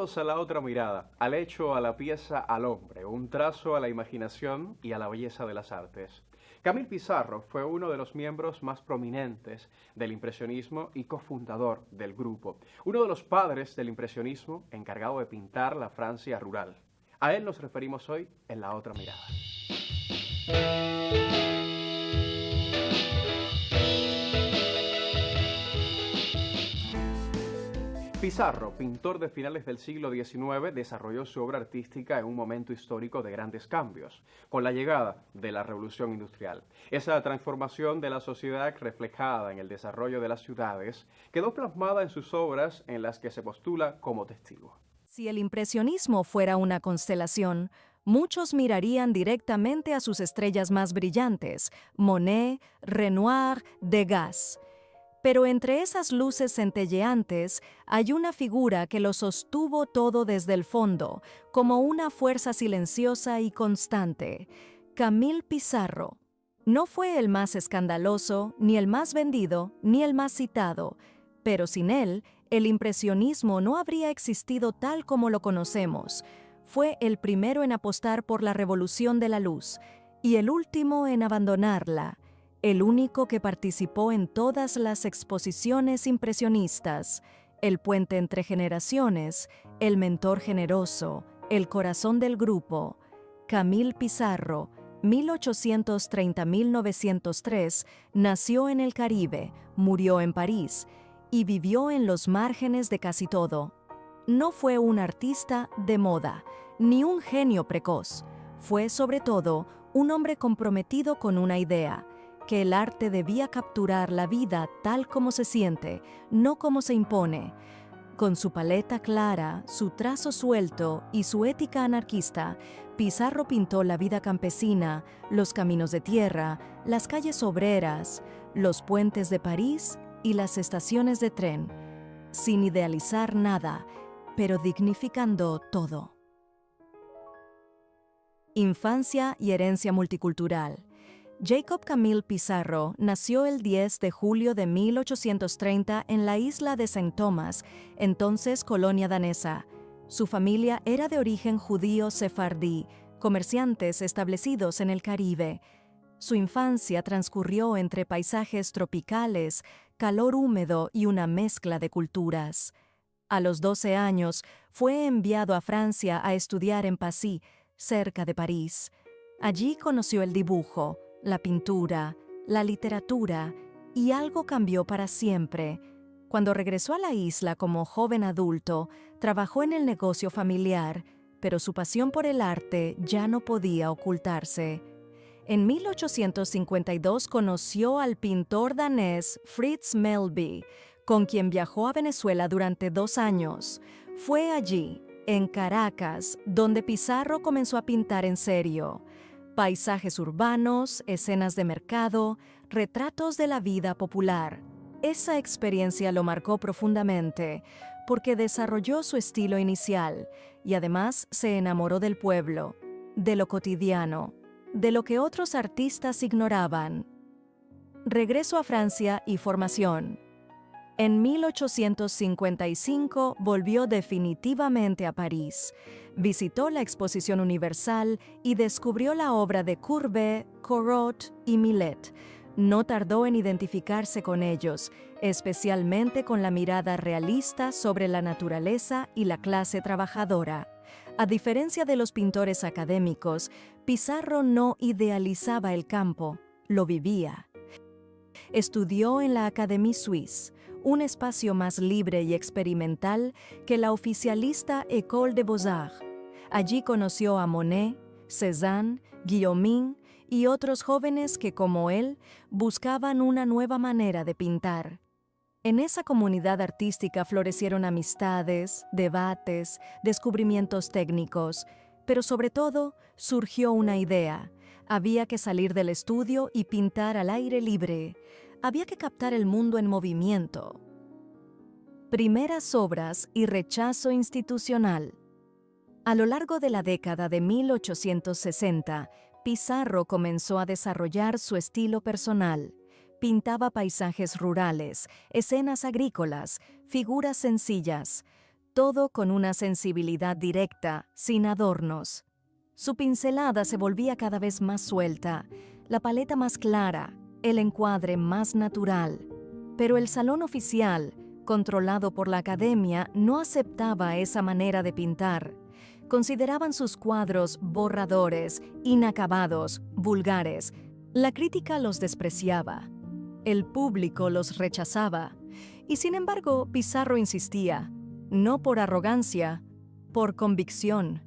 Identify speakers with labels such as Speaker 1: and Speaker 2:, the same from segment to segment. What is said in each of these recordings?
Speaker 1: Bienvenidos a La Otra Mirada, al hecho, a la pieza, al hombre, un trazo a la imaginación y a la belleza de las artes. Camille Pissarro fue uno de los miembros más prominentes del impresionismo y cofundador del grupo, uno de los padres del impresionismo encargado de pintar la Francia rural. A él nos referimos hoy en La Otra Mirada. Pissarro, pintor de finales del siglo XIX, desarrolló su obra artística en un momento histórico de grandes cambios, con la llegada de la Revolución Industrial. Esa transformación de la sociedad reflejada en el desarrollo de las ciudades quedó plasmada en sus obras en las que se postula como testigo.
Speaker 2: Si el impresionismo fuera una constelación, muchos mirarían directamente a sus estrellas más brillantes, Monet, Renoir, Degas. Pero entre esas luces centelleantes hay una figura que lo sostuvo todo desde el fondo, como una fuerza silenciosa y constante. Camille Pissarro. No fue el más escandaloso, ni el más vendido, ni el más citado, pero sin él, el impresionismo no habría existido tal como lo conocemos. Fue el primero en apostar por la revolución de la luz, y el último en abandonarla. El único que participó en todas las exposiciones impresionistas, el puente entre generaciones, el mentor generoso, el corazón del grupo. Camille Pissarro, 1830-1903, nació en el Caribe, murió en París y vivió en los márgenes de casi todo. No fue un artista de moda, ni un genio precoz. Fue, sobre todo, un hombre comprometido con una idea, que el arte debía capturar la vida tal como se siente, no como se impone. Con su paleta clara, su trazo suelto y su ética anarquista, Pissarro pintó la vida campesina, los caminos de tierra, las calles obreras, los puentes de París y las estaciones de tren, sin idealizar nada, pero dignificando todo. Infancia y herencia multicultural. Jacob Camille Pissarro nació el 10 de julio de 1830 en la isla de Saint Thomas, entonces colonia danesa. Su familia era de origen judío sefardí, comerciantes establecidos en el Caribe. Su infancia transcurrió entre paisajes tropicales, calor húmedo y una mezcla de culturas. A los 12 años fue enviado a Francia a estudiar en Passy, cerca de París. Allí conoció el dibujo, la pintura, la literatura, y algo cambió para siempre. Cuando regresó a la isla como joven adulto, trabajó en el negocio familiar, pero su pasión por el arte ya no podía ocultarse. En 1852 conoció al pintor danés Frits Melby, con quien viajó a Venezuela durante 2 años. Fue allí, en Caracas, donde Pissarro comenzó a pintar en serio. Paisajes urbanos, escenas de mercado, retratos de la vida popular. Esa experiencia lo marcó profundamente, porque desarrolló su estilo inicial y además se enamoró del pueblo, de lo cotidiano, de lo que otros artistas ignoraban. Regreso a Francia y formación. En 1855 volvió definitivamente a París. Visitó la Exposición Universal y descubrió la obra de Courbet, Corot y Millet. No tardó en identificarse con ellos, especialmente con la mirada realista sobre la naturaleza y la clase trabajadora. A diferencia de los pintores académicos, Pissarro no idealizaba el campo, lo vivía. Estudió en la Académie Suisse, un espacio más libre y experimental que la oficialista École des Beaux-Arts. Allí conoció a Monet, Cézanne, Guillaumin y otros jóvenes que, como él, buscaban una nueva manera de pintar. En esa comunidad artística florecieron amistades, debates, descubrimientos técnicos, pero sobre todo surgió una idea. Había que salir del estudio y pintar al aire libre. Había que captar el mundo en movimiento. Primeras obras y rechazo institucional. A lo largo de la década de 1860, Pissarro comenzó a desarrollar su estilo personal. Pintaba paisajes rurales, escenas agrícolas, figuras sencillas. todo con una sensibilidad directa, sin adornos. Su pincelada se volvía cada vez más suelta, la paleta más clara, el encuadre más natural. Pero el salón oficial, controlado por la academia, no aceptaba esa manera de pintar. Consideraban sus cuadros borradores, inacabados, vulgares. La crítica los despreciaba. El público los rechazaba. Y sin embargo, Pissarro insistía, no por arrogancia, por convicción.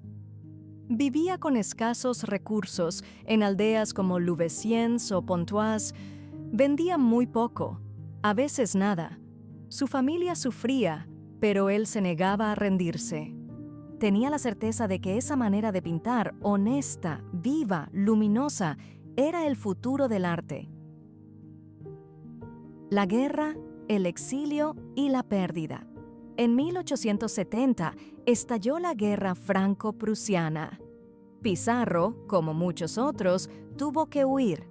Speaker 2: Vivía con escasos recursos en aldeas como Louveciennes o Pontoise. Vendía muy poco, a veces nada. Su familia sufría, pero él se negaba a rendirse. Tenía la certeza de que esa manera de pintar, honesta, viva, luminosa, era el futuro del arte. La guerra, el exilio y la pérdida. En 1870 estalló la guerra franco-prusiana. Pissarro, como muchos otros, tuvo que huir.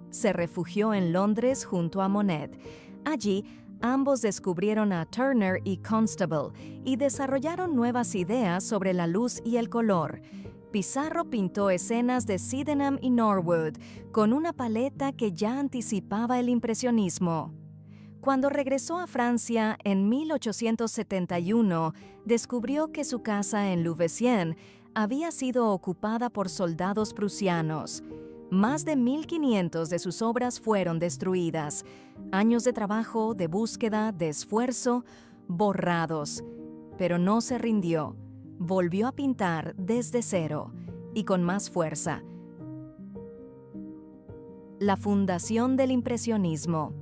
Speaker 2: Se refugió en Londres junto a Monet. Allí, ambos descubrieron a Turner y Constable y desarrollaron nuevas ideas sobre la luz y el color. Pissarro pintó escenas de Sydenham y Norwood con una paleta que ya anticipaba el impresionismo. Cuando regresó a Francia en 1871, descubrió que su casa en Louveciennes había sido ocupada por soldados prusianos. Más de 1.500 de sus obras fueron destruidas. Años de trabajo, de búsqueda, de esfuerzo, borrados. Pero no se rindió. Volvió a pintar desde cero y con más fuerza. La fundación del impresionismo.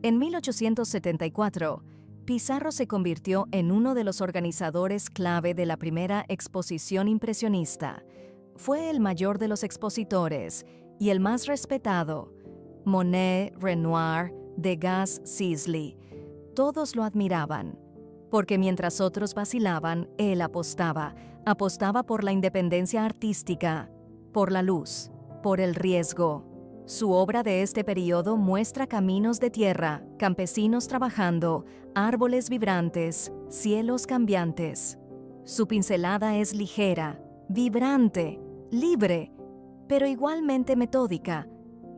Speaker 2: En 1874, Pissarro se convirtió en uno de los organizadores clave de la primera exposición impresionista. Fue el mayor de los expositores y el más respetado. Monet, Renoir, Degas, Sisley. Todos lo admiraban, porque mientras otros vacilaban, él apostaba. Apostaba por la independencia artística, por la luz, por el riesgo. Su obra de este periodo muestra caminos de tierra, campesinos trabajando, árboles vibrantes, cielos cambiantes. Su pincelada es ligera, vibrante, libre, pero igualmente metódica.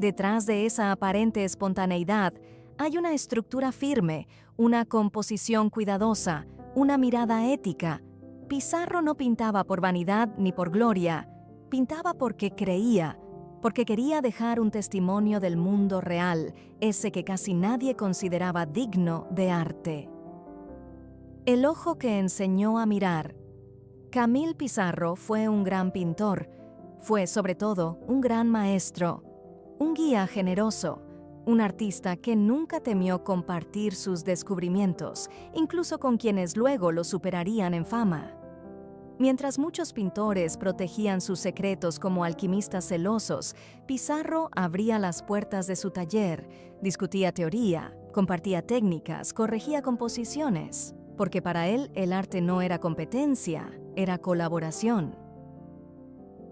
Speaker 2: Detrás de esa aparente espontaneidad hay una estructura firme, una composición cuidadosa, una mirada ética. Pissarro no pintaba por vanidad ni por gloria, pintaba porque creía, porque quería dejar un testimonio del mundo real, ese que casi nadie consideraba digno de arte. El ojo que enseñó a mirar. Camille Pissarro fue un gran pintor, fue sobre todo un gran maestro, un guía generoso, un artista que nunca temió compartir sus descubrimientos, incluso con quienes luego lo superarían en fama. Mientras muchos pintores protegían sus secretos como alquimistas celosos, Pissarro abría las puertas de su taller, discutía teoría, compartía técnicas, corregía composiciones, porque para él el arte no era competencia, era colaboración.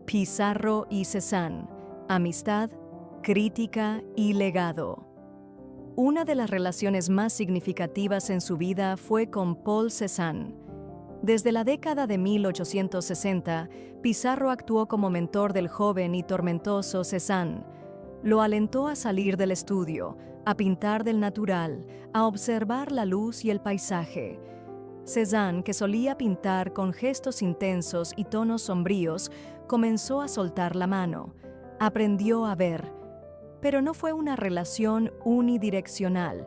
Speaker 2: Pissarro y Cézanne, amistad, crítica y legado. Una de las relaciones más significativas en su vida fue con Paul Cézanne. Desde la década de 1860, Pissarro actuó como mentor del joven y tormentoso Cézanne. Lo alentó a salir del estudio, a pintar del natural, a observar la luz y el paisaje. Cézanne, que solía pintar con gestos intensos y tonos sombríos, comenzó a soltar la mano. Aprendió a ver. Pero no fue una relación unidireccional.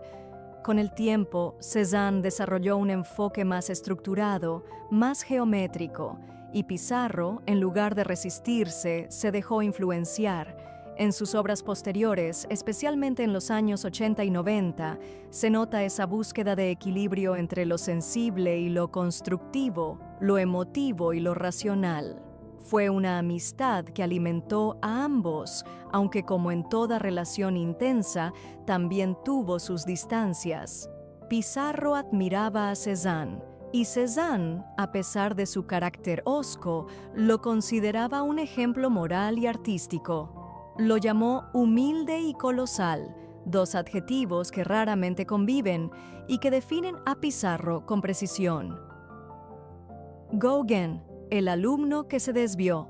Speaker 2: Con el tiempo, Cézanne desarrolló un enfoque más estructurado, más geométrico, y Pissarro, en lugar de resistirse, se dejó influenciar. En sus obras posteriores, especialmente en los años 80 y 90, se nota esa búsqueda de equilibrio entre lo sensible y lo constructivo, lo emotivo y lo racional. Fue una amistad que alimentó a ambos, aunque como en toda relación intensa, también tuvo sus distancias. Pissarro admiraba a Cézanne, y Cézanne, a pesar de su carácter hosco, lo consideraba un ejemplo moral y artístico. Lo llamó humilde y colosal, dos adjetivos que raramente conviven y que definen a Pissarro con precisión. Gauguin, el alumno que se desvió.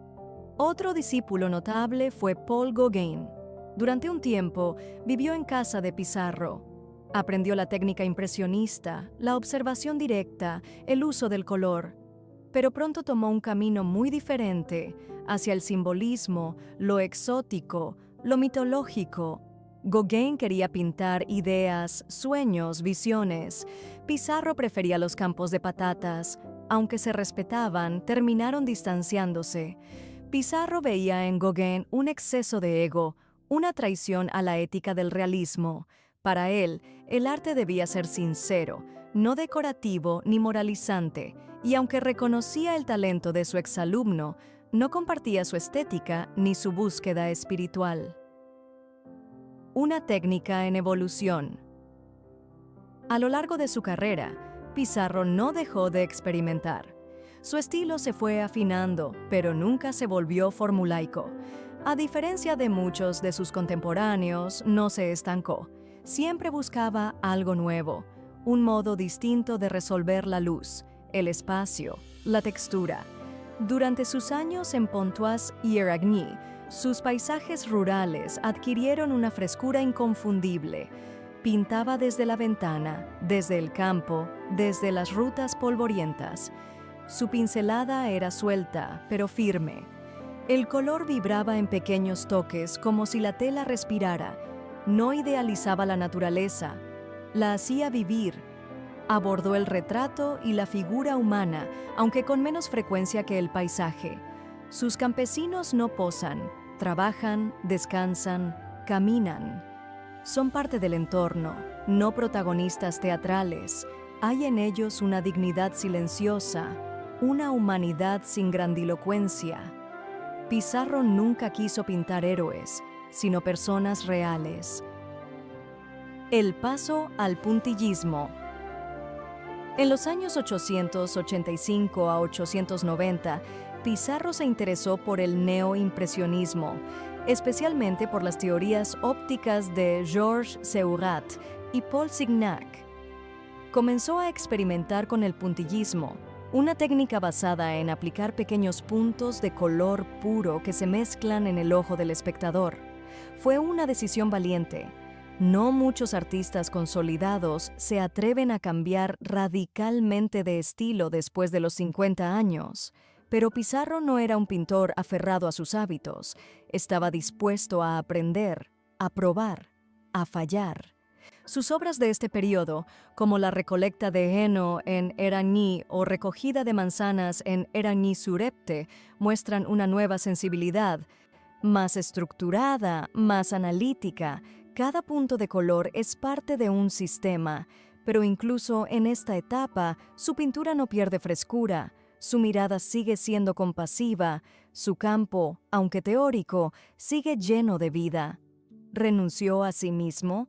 Speaker 2: Otro discípulo notable fue Paul Gauguin. Durante un tiempo vivió en casa de Pissarro. Aprendió la técnica impresionista, la observación directa, el uso del color. Pero pronto tomó un camino muy diferente hacia el simbolismo, lo exótico, lo mitológico. Gauguin quería pintar ideas, sueños, visiones. Pissarro prefería los campos de patatas. Aunque se respetaban, terminaron distanciándose. Pissarro veía en Gauguin un exceso de ego, una traición a la ética del realismo. Para él, el arte debía ser sincero, no decorativo ni moralizante, y aunque reconocía el talento de su exalumno, no compartía su estética ni su búsqueda espiritual. Una técnica en evolución. A lo largo de su carrera, Pissarro no dejó de experimentar. Su estilo se fue afinando, pero nunca se volvió formulaico. A diferencia de muchos de sus contemporáneos, no se estancó. Siempre buscaba algo nuevo, un modo distinto de resolver la luz, el espacio, la textura. Durante sus años en Pontoise y Éragny, sus paisajes rurales adquirieron una frescura inconfundible. Pintaba desde la ventana, desde el campo, desde las rutas polvorientas. Su pincelada era suelta, pero firme. El color vibraba en pequeños toques, como si la tela respirara. No idealizaba la naturaleza, la hacía vivir. Abordó el retrato y la figura humana, aunque con menos frecuencia que el paisaje. Sus campesinos no posan, trabajan, descansan, caminan. Son parte del entorno, no protagonistas teatrales. Hay en ellos una dignidad silenciosa, una humanidad sin grandilocuencia. Pissarro nunca quiso pintar héroes, sino personas reales. El paso al puntillismo. En los años 885 a 890, Pissarro se interesó por el neoimpresionismo, especialmente por las teorías ópticas de Georges Seurat y Paul Signac. Comenzó a experimentar con el puntillismo, una técnica basada en aplicar pequeños puntos de color puro que se mezclan en el ojo del espectador. Fue una decisión valiente. No muchos artistas consolidados se atreven a cambiar radicalmente de estilo después de los 50 años. Pero Pissarro no era un pintor aferrado a sus hábitos. Estaba dispuesto a aprender, a probar, a fallar. Sus obras de este periodo, como la recolecta de heno en Éragny o recogida de manzanas en Éragny-sur-Epte, muestran una nueva sensibilidad, más estructurada, más analítica. Cada punto de color es parte de un sistema, pero incluso en esta etapa, su pintura no pierde frescura. Su mirada sigue siendo compasiva, su campo, aunque teórico, sigue lleno de vida. ¿Renunció a sí mismo?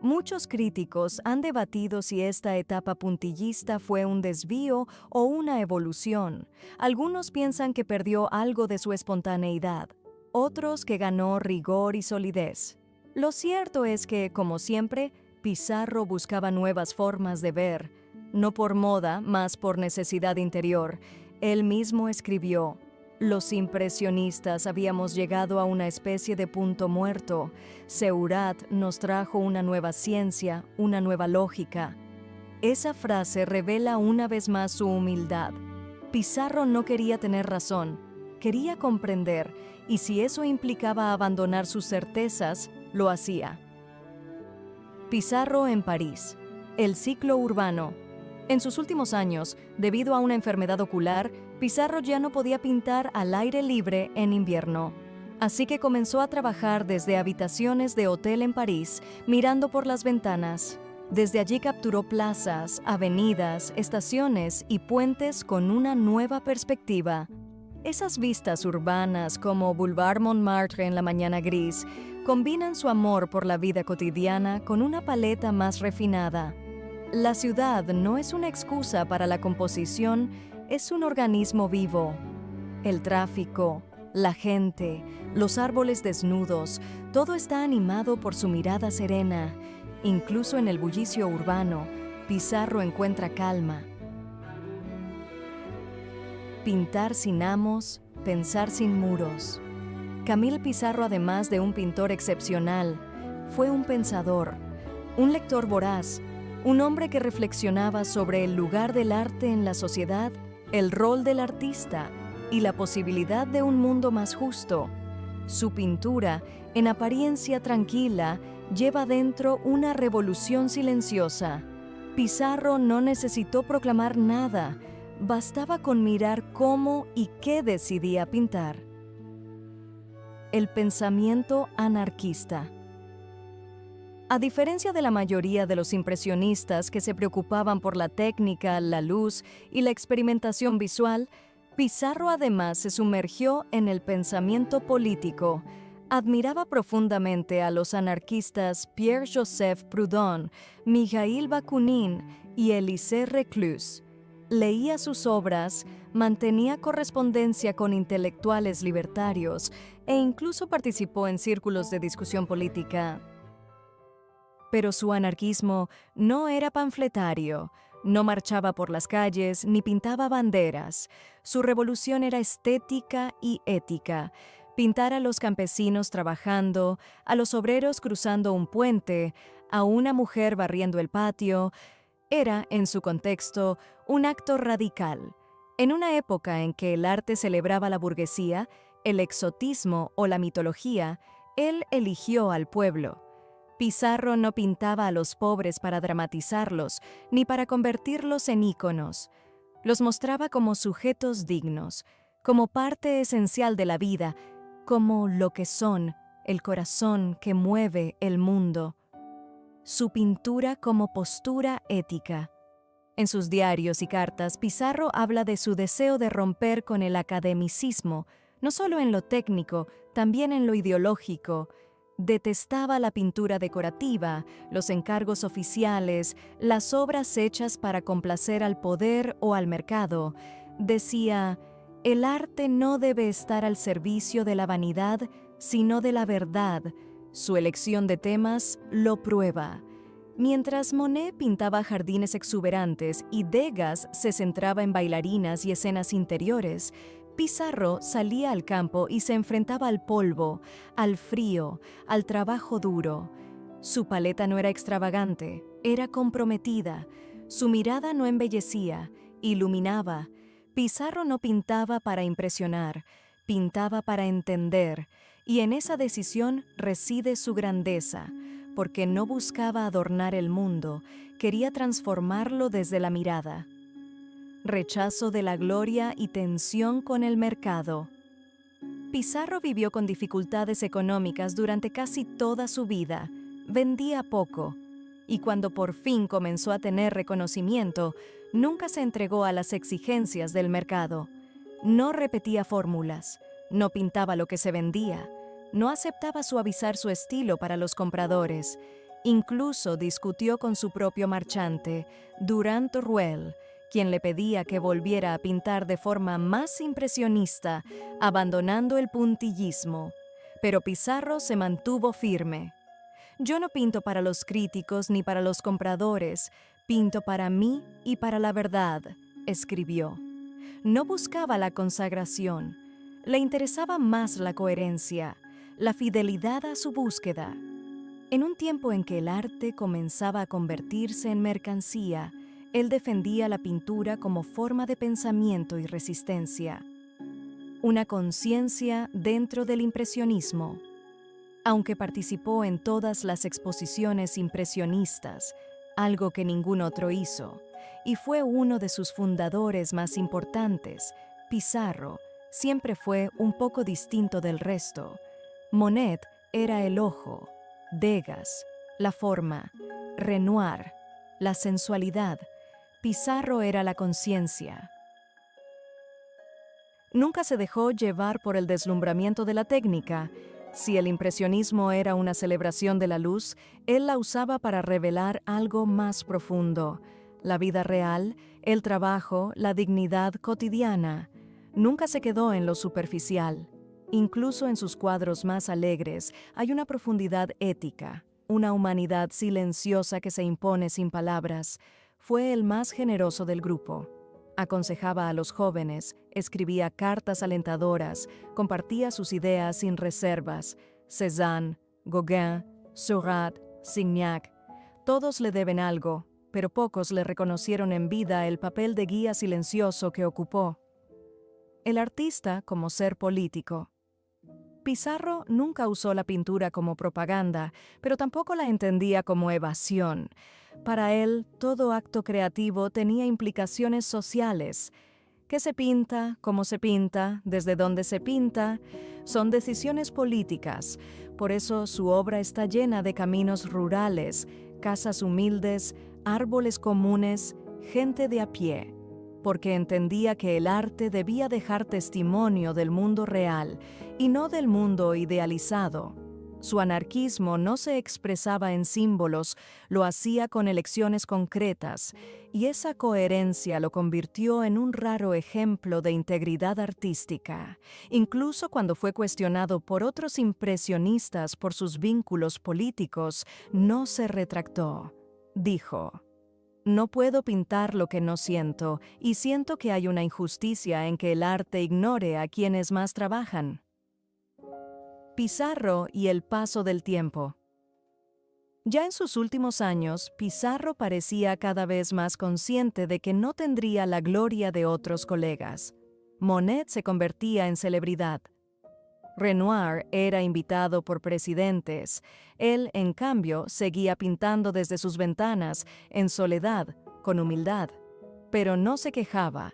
Speaker 2: Muchos críticos han debatido si esta etapa puntillista fue un desvío o una evolución. Algunos piensan que perdió algo de su espontaneidad, otros que ganó rigor y solidez. Lo cierto es que, como siempre, Pissarro buscaba nuevas formas de ver, no por moda, más por necesidad interior. Él mismo escribió: «Los impresionistas habíamos llegado a una especie de punto muerto. Seurat nos trajo una nueva ciencia, una nueva lógica». Esa frase revela una vez más su humildad. Pissarro no quería tener razón, quería comprender, y si eso implicaba abandonar sus certezas, lo hacía. Pissarro en París. El ciclo urbano. En sus últimos años, debido a una enfermedad ocular, Pissarro ya no podía pintar al aire libre en invierno. Así que comenzó a trabajar desde habitaciones de hotel en París, mirando por las ventanas. Desde allí capturó plazas, avenidas, estaciones y puentes con una nueva perspectiva. Esas vistas urbanas como Boulevard Montmartre en la mañana gris combinan su amor por la vida cotidiana con una paleta más refinada. La ciudad no es una excusa para la composición, es un organismo vivo. El tráfico, la gente, los árboles desnudos, todo está animado por su mirada serena. Incluso en el bullicio urbano, Pissarro encuentra calma. pintar sin amos, pensar sin muros. Camille Pissarro, además de un pintor excepcional, fue un pensador, un lector voraz, un hombre que reflexionaba sobre el lugar del arte en la sociedad, el rol del artista y la posibilidad de un mundo más justo. Su pintura, en apariencia tranquila, lleva dentro una revolución silenciosa. Pissarro no necesitó proclamar nada, bastaba con mirar cómo y qué decidía pintar. El pensamiento anarquista. A diferencia de la mayoría de los impresionistas que se preocupaban por la técnica, la luz y la experimentación visual, Pissarro además se sumergió en el pensamiento político. Admiraba profundamente a los anarquistas Pierre-Joseph Proudhon, Mikhail Bakunin y Élisée Reclus. Leía sus obras, mantenía correspondencia con intelectuales libertarios e incluso participó en círculos de discusión política. Pero su anarquismo no era panfletario, no marchaba por las calles ni pintaba banderas. Su revolución era estética y ética. Pintar a los campesinos trabajando, a los obreros cruzando un puente, a una mujer barriendo el patio, era, en su contexto, un acto radical. En una época en que el arte celebraba la burguesía, el exotismo o la mitología, él eligió al pueblo. Pissarro no pintaba a los pobres para dramatizarlos, ni para convertirlos en íconos. Los mostraba como sujetos dignos, como parte esencial de la vida, como lo que son, el corazón que mueve el mundo. Su pintura como postura ética. En sus diarios y cartas, Pissarro habla de su deseo de romper con el academicismo, no solo en lo técnico, también en lo ideológico. Detestaba la pintura decorativa, los encargos oficiales, las obras hechas para complacer al poder o al mercado. Decía, el arte no debe estar al servicio de la vanidad, sino de la verdad. Su elección de temas lo prueba. Mientras Monet pintaba jardines exuberantes y Degas se centraba en bailarinas y escenas interiores, Pissarro salía al campo y se enfrentaba al polvo, al frío, al trabajo duro. Su paleta no era extravagante, era comprometida. Su mirada no embellecía, iluminaba. Pissarro no pintaba para impresionar, pintaba para entender, y en esa decisión reside su grandeza, porque no buscaba adornar el mundo, quería transformarlo desde la mirada. Rechazo de la gloria y tensión con el mercado. Pissarro vivió con dificultades económicas durante casi toda su vida. Vendía poco, y cuando por fin comenzó a tener reconocimiento, nunca se entregó a las exigencias del mercado. No repetía fórmulas, no pintaba lo que se vendía, no aceptaba suavizar su estilo para los compradores. Incluso discutió con su propio marchante, Durand Ruel, quien le pedía que volviera a pintar de forma más impresionista, abandonando el puntillismo. Pero Pissarro se mantuvo firme. Yo no pinto para los críticos ni para los compradores, pinto para mí y para la verdad, escribió. No buscaba la consagración, le interesaba más la coherencia, la fidelidad a su búsqueda. En un tiempo en que el arte comenzaba a convertirse en mercancía, él defendía la pintura como forma de pensamiento y resistencia. Una conciencia dentro del impresionismo. Aunque participó en todas las exposiciones impresionistas, algo que ningún otro hizo, y fue uno de sus fundadores más importantes, Pissarro siempre fue un poco distinto del resto. Monet era el ojo, Degas, la forma, Renoir, la sensualidad. Pissarro era la conciencia. Nunca se dejó llevar por el deslumbramiento de la técnica. Si el impresionismo era una celebración de la luz, él la usaba para revelar algo más profundo: la vida real, el trabajo, la dignidad cotidiana. Nunca se quedó en lo superficial. Incluso en sus cuadros más alegres hay una profundidad ética, una humanidad silenciosa que se impone sin palabras. Fue el más generoso del grupo. Aconsejaba a los jóvenes, escribía cartas alentadoras, compartía sus ideas sin reservas. Cézanne, Gauguin, Seurat, Signac, todos le deben algo, pero pocos le reconocieron en vida el papel de guía silencioso que ocupó. El artista como ser político. Pizarro nunca usó la pintura como propaganda, pero tampoco la entendía como evasión. Para él, todo acto creativo tenía implicaciones sociales. ¿Qué se pinta? ¿Cómo se pinta? ¿Desde dónde se pinta? Son decisiones políticas. Por eso su obra está llena de caminos rurales, casas humildes, árboles comunes, gente de a pie. Porque entendía que el arte debía dejar testimonio del mundo real y no del mundo idealizado. Su anarquismo no se expresaba en símbolos, lo hacía con elecciones concretas, y esa coherencia lo convirtió en un raro ejemplo de integridad artística. Incluso cuando fue cuestionado por otros impresionistas por sus vínculos políticos, no se retractó. Dijo: «No puedo pintar lo que no siento, y siento que hay una injusticia en que el arte ignore a quienes más trabajan». Pizarro y el paso del tiempo. Ya en sus últimos años, Pizarro parecía cada vez más consciente de que no tendría la gloria de otros colegas. Monet se convertía en celebridad. Renoir era invitado por presidentes. Él, en cambio, seguía pintando desde sus ventanas, en soledad, con humildad. Pero no se quejaba,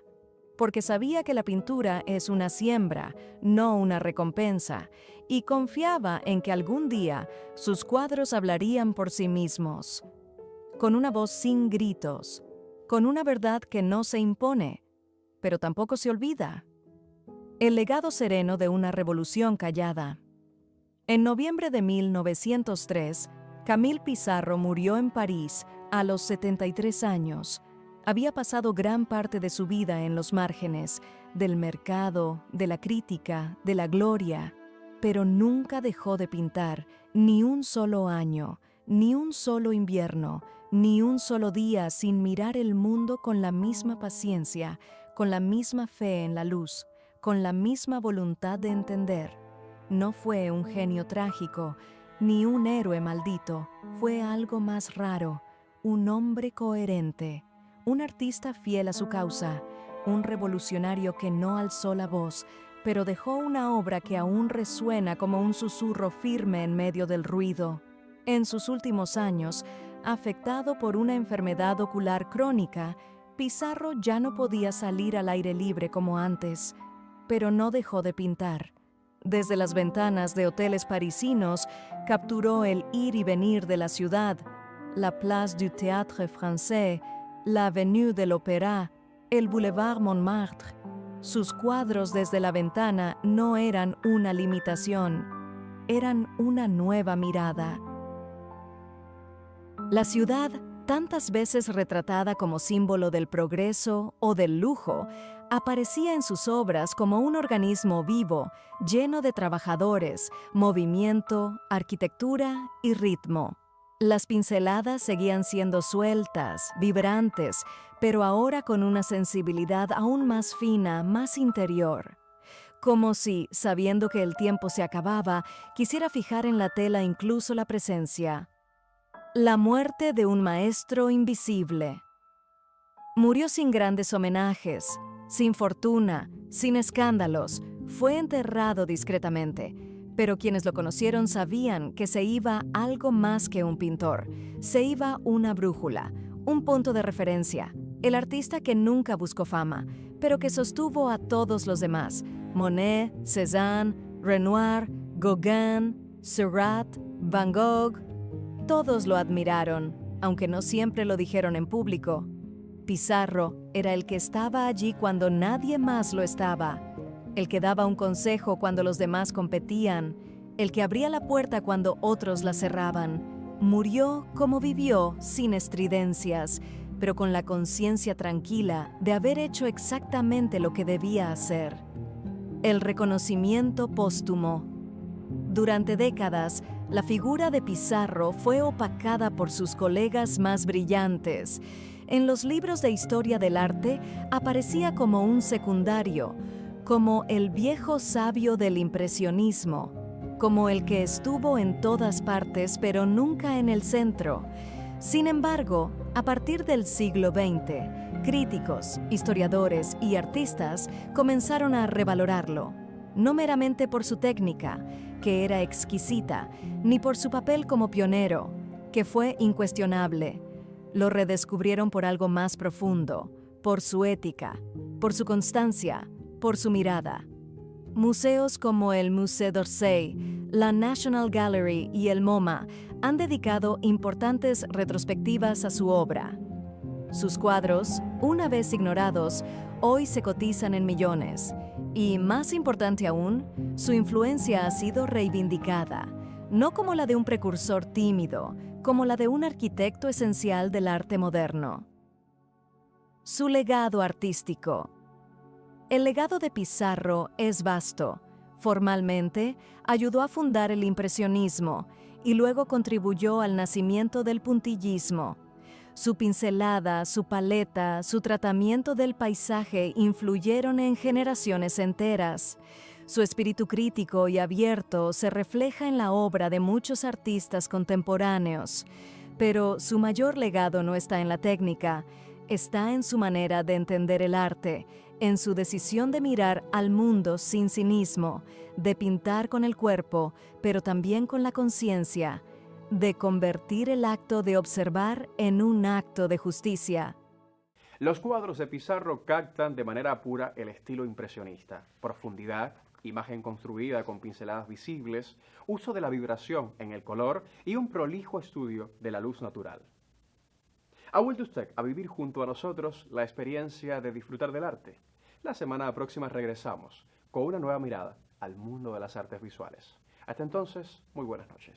Speaker 2: porque sabía que la pintura es una siembra, no una recompensa, y confiaba en que algún día sus cuadros hablarían por sí mismos, con una voz sin gritos, con una verdad que no se impone, pero tampoco se olvida. El legado sereno de una revolución callada. En noviembre de 1903, Camille Pizarro murió en París a los 73 años. Había pasado gran parte de su vida en los márgenes, del mercado, de la crítica, de la gloria, pero nunca dejó de pintar, ni un solo año, ni un solo invierno, ni un solo día sin mirar el mundo con la misma paciencia, con la misma fe en la luz, con la misma voluntad de entender. No fue un genio trágico, ni un héroe maldito, fue algo más raro, un hombre coherente, un artista fiel a su causa, un revolucionario que no alzó la voz, pero dejó una obra que aún resuena como un susurro firme en medio del ruido. En sus últimos años, afectado por una enfermedad ocular crónica, Pizarro ya no podía salir al aire libre como antes, pero no dejó de pintar. Desde las ventanas de hoteles parisinos, capturó el ir y venir de la ciudad, la Place du Théâtre Français, la Avenue de l'Opéra, el Boulevard Montmartre. Sus cuadros desde la ventana no eran una limitación, eran una nueva mirada. La ciudad, tantas veces retratada como símbolo del progreso o del lujo, aparecía en sus obras como un organismo vivo, lleno de trabajadores, movimiento, arquitectura y ritmo. Las pinceladas seguían siendo sueltas, vibrantes, pero ahora con una sensibilidad aún más fina, más interior. Como si, sabiendo que el tiempo se acababa, quisiera fijar en la tela incluso la presencia. La muerte de un maestro invisible. Murió sin grandes homenajes, sin fortuna, sin escándalos, fue enterrado discretamente, pero quienes lo conocieron sabían que se iba algo más que un pintor, se iba una brújula, un punto de referencia, el artista que nunca buscó fama, pero que sostuvo a todos los demás, Monet, Cézanne, Renoir, Gauguin, Seurat, Van Gogh. Todos lo admiraron, aunque no siempre lo dijeron en público. Pizarro era el que estaba allí cuando nadie más lo estaba, el que daba un consejo cuando los demás competían, el que abría la puerta cuando otros la cerraban. Murió como vivió, sin estridencias, pero con la conciencia tranquila de haber hecho exactamente lo que debía hacer. El reconocimiento póstumo. Durante décadas, la figura de Pizarro fue opacada por sus colegas más brillantes. en los libros de historia del arte aparecía como un secundario, como el viejo sabio del impresionismo, como el que estuvo en todas partes pero nunca en el centro. Sin embargo, a partir del siglo XX, críticos, historiadores y artistas comenzaron a revalorarlo, no meramente por su técnica, que era exquisita, ni por su papel como pionero, que fue incuestionable. Lo redescubrieron por algo más profundo, por su ética, por su constancia, por su mirada. Museos como el Musée d'Orsay, la National Gallery y el MoMA han dedicado importantes retrospectivas a su obra. Sus cuadros, una vez ignorados, hoy se cotizan en millones. Y, más importante aún, su influencia ha sido reivindicada, no como la de un precursor tímido, como la de un arquitecto esencial del arte moderno. Su legado artístico. El legado de Pissarro es vasto. Formalmente, ayudó a fundar el impresionismo y luego contribuyó al nacimiento del puntillismo. Su pincelada, su paleta, su tratamiento del paisaje influyeron en generaciones enteras. Su espíritu crítico y abierto se refleja en la obra de muchos artistas contemporáneos. Pero su mayor legado no está en la técnica, está en su manera de entender el arte, en su decisión de mirar al mundo sin cinismo, de pintar con el cuerpo, pero también con la conciencia, de convertir el acto de observar en un acto de justicia.
Speaker 1: Los cuadros de Pissarro captan de manera pura el estilo impresionista: profundidad, imagen construida con pinceladas visibles, uso de la vibración en el color y un prolijo estudio de la luz natural. ¿Ha vuelto usted a vivir junto a nosotros la experiencia de disfrutar del arte? La semana próxima regresamos con una nueva mirada al mundo de las artes visuales. Hasta entonces, muy buenas noches.